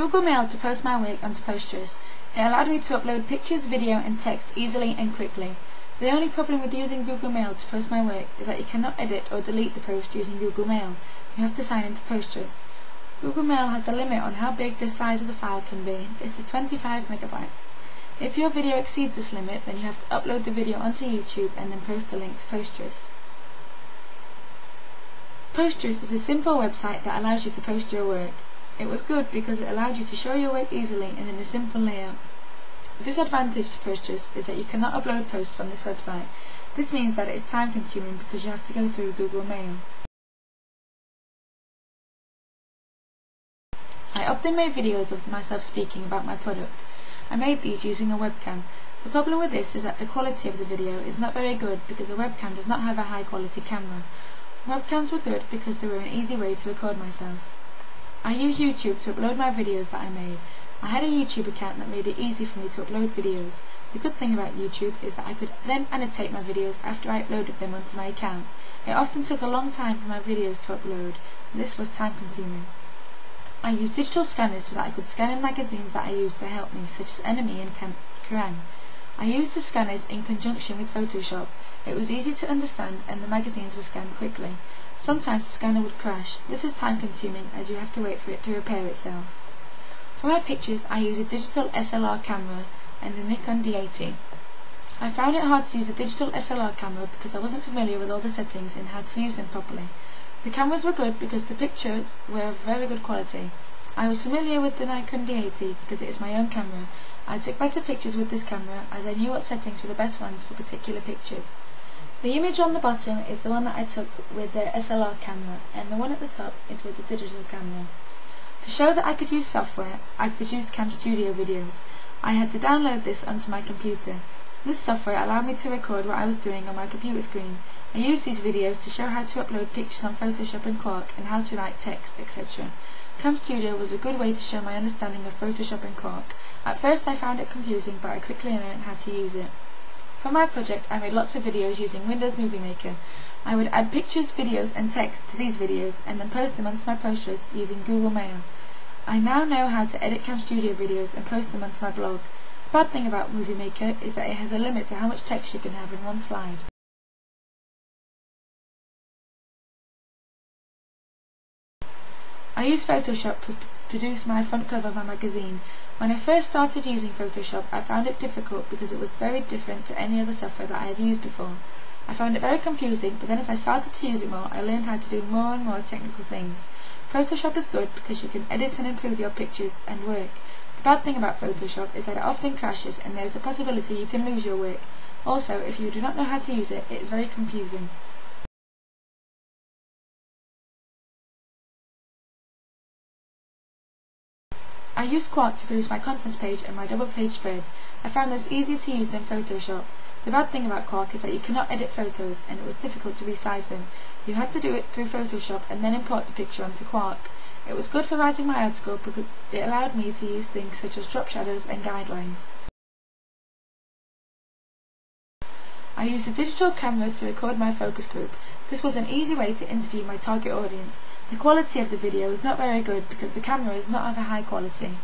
Google Mail to post my work onto Postgres. It allowed me to upload pictures, video and text easily and quickly. The only problem with using Google Mail to post my work is that you cannot edit or delete the post using Google Mail. You have to sign into Postgres. Google Mail has a limit on how big the size of the file can be. This is 25 megabytes. If your video exceeds this limit, then you have to upload the video onto YouTube and then post the link to Postgres. Postgres is a simple website that allows you to post your work. It was good because it allowed you to show your work easily and in a simple layout. The disadvantage to Postgres is that you cannot upload posts from this website. This means that it is time consuming because you have to go through Google Mail. I often made videos of myself speaking about my product. I made these using a webcam. The problem with this is that the quality of the video is not very good because a webcam does not have a high quality camera. Webcams were good because they were an easy way to record myself. I used YouTube to upload my videos that I made. I had a YouTube account that made it easy for me to upload videos. The good thing about YouTube is that I could then annotate my videos after I uploaded them onto my account. It often took a long time for my videos to upload, and this was time consuming. I used digital scanners so that I could scan in magazines that I used to help me, such as Enemy and Kerrang. I used the scanners in conjunction with Photoshop. It was easy to understand and the magazines were scanned quickly. Sometimes the scanner would crash. This is time consuming as you have to wait for it to repair itself. For my pictures I use a digital SLR camera and the Nikon D80. I found it hard to use a digital SLR camera because I wasn't familiar with all the settings and how to use them properly. The cameras were good because the pictures were of very good quality. I was familiar with the Nikon D80 because it is my own camera. I took better pictures with this camera as I knew what settings were the best ones for particular pictures. The image on the bottom is the one that I took with the SLR camera and the one at the top is with the digital camera. To show that I could use software, I produced Cam Studio videos. I had to download this onto my computer. This software allowed me to record what I was doing on my computer screen. I used these videos to show how to upload pictures on Photoshop and Quark and how to write text, etc. Cam Studio was a good way to show my understanding of Photoshop and Quark. At first I found it confusing, but I quickly learned how to use it. For my project I made lots of videos using Windows Movie Maker. I would add pictures, videos and text to these videos and then post them onto my Postgres using Google Mail. I now know how to edit Cam Studio videos and post them onto my blog. The bad thing about Movie Maker is that it has a limit to how much text you can have in one slide. I use Photoshop to produce my front cover of my magazine. When I first started using Photoshop, I found it difficult because it was very different to any other software that I have used before. I found it very confusing, but then as I started to use it more, I learned how to do more and more technical things. Photoshop is good because you can edit and improve your pictures and work. The bad thing about Photoshop is that it often crashes and there is a possibility you can lose your work. Also, if you do not know how to use it, it is very confusing. I used Quark to produce my contents page and my double page spread. I found this easier to use than Photoshop. The bad thing about Quark is that you cannot edit photos and it was difficult to resize them. You had to do it through Photoshop and then import the picture onto Quark. It was good for writing my article because it allowed me to use things such as drop shadows and guidelines. I used a digital camera to record my focus group. This was an easy way to interview my target audience. The quality of the video is not very good because the camera is not of a high quality.